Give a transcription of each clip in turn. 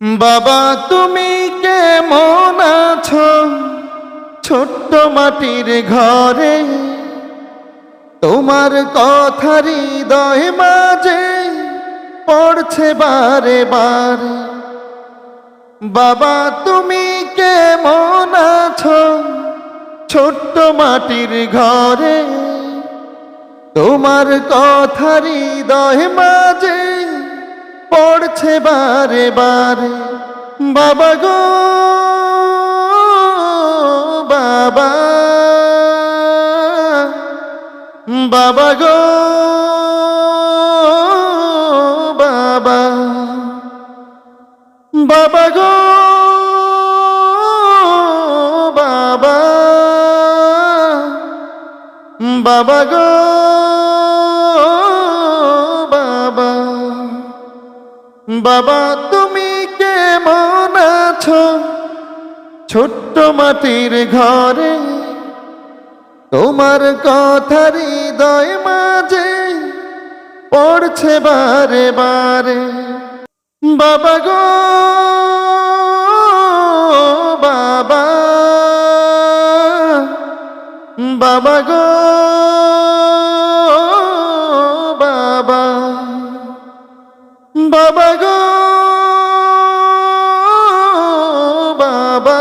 বাবা তুমি কেমন আছো ছোট্ট মাটির ঘরে, তোমার কথা হৃদয় মাঝে পড়ছে বারে বারে। বাবা তুমি কেমন আছো ছোট্ট মাটির ঘরে, তোমার কথা হৃদয় মাঝে পড়ছে বারে বারে। বাবা গো বাবা, বাবা গো বাবা, বাবা গো বাবা, বাবা গো বাবা। বাবা তুমি কেমন আছো ছোট্ট মাটির ঘরে, তোমার কথা হৃদয় মাঝে পড়ছে বারে বারে। বাবা গো বাবা, বাবা গো বাবা, বাবা গো বাবা,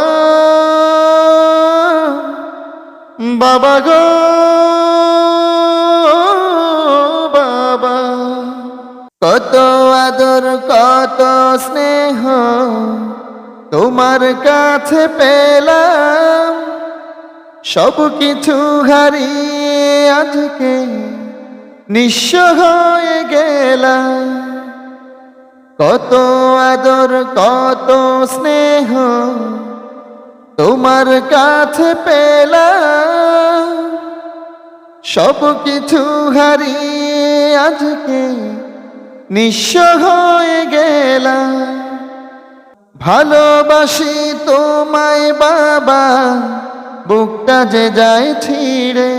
বাবা গো বাবা। কত আদর কত স্নেহ তোমার কাছে পেলাম, সব কিছু হারিয়ে আজকে নিঃস্ব হয়ে গেলাম। কত আদর কত স্নেহ তোমার কাছে পেলাম, সব কিছু হারিয়ে আজকে নিঃস্ব হয়ে গেলাম। ভালোবাসি তোমায় বাবা, বুকটা যে যায় ছিঁড়ে,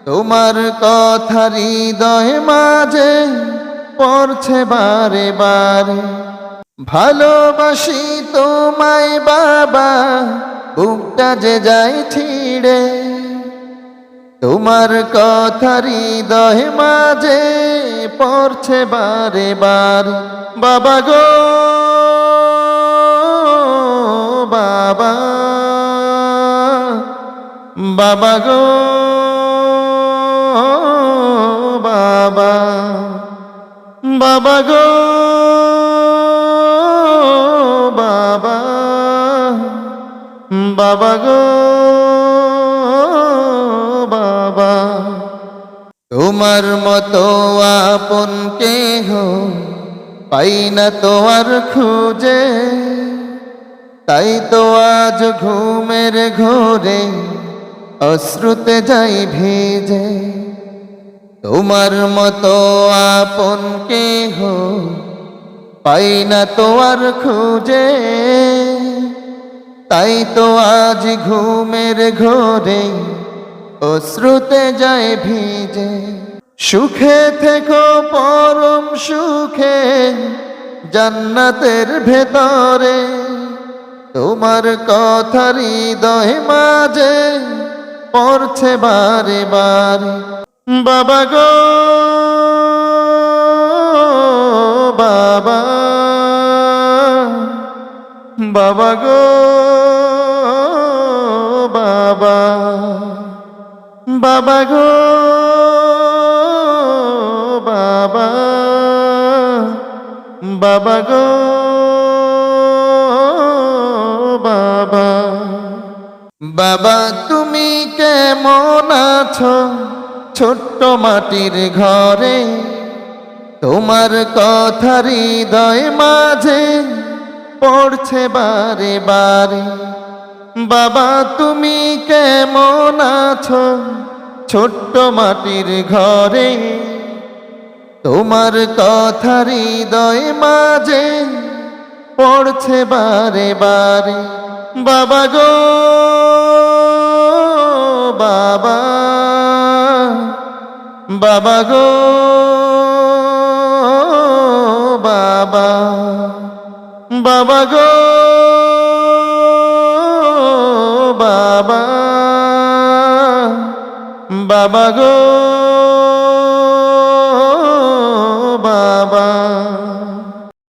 তোমার কথা হৃদয় মাঝে পড়ছে বারে বারে। ভালোবাসি তোমায় বাবা, বুকটা যে যায় ছিঁড়ে, তোমার কথা হৃদয় মাঝে পড়ছে বারে বারে। বাবা গো বাবা, বাবা গো বাবা, বাবা গো বাবা, বাবা গো বাবা। তোমার মতো আপন কেহ পাই না তো আর খুঁজে, তাই তো আজ ঘুমের ঘোরে অশ্রুতে যাই ভিজে। তোমার মতো আপন কেহ পাই না তো আর খুঁজে, তাই তো আজ ঘুমের ঘোরে অশ্রুতে যায় ভিজে। সুখে থেকো পরম সুখে জান্নাতের ভেতরে, তোমার কথা হৃদয় মাঝে পড়ছে বারে বারে। বাবা গো বাবা, বাবা গো বাবা, বাবা গো বাবা, বাবা গো বাবা। বাবা তুমি কেমন আছো ছোট্ট মাটির ঘরে, তোমার কথা হৃদয় মাঝে পড়ছে বারে বারে। বাবা তুমি কেমন আছো ছোট্ট মাটির ঘরে, তোমার কথা হৃদয় মাঝে পড়ছে বারে বারে। বাবা গো বাবা, বাবা গো বাবা, বাবা গো বাবা, বাবা গো বাবা।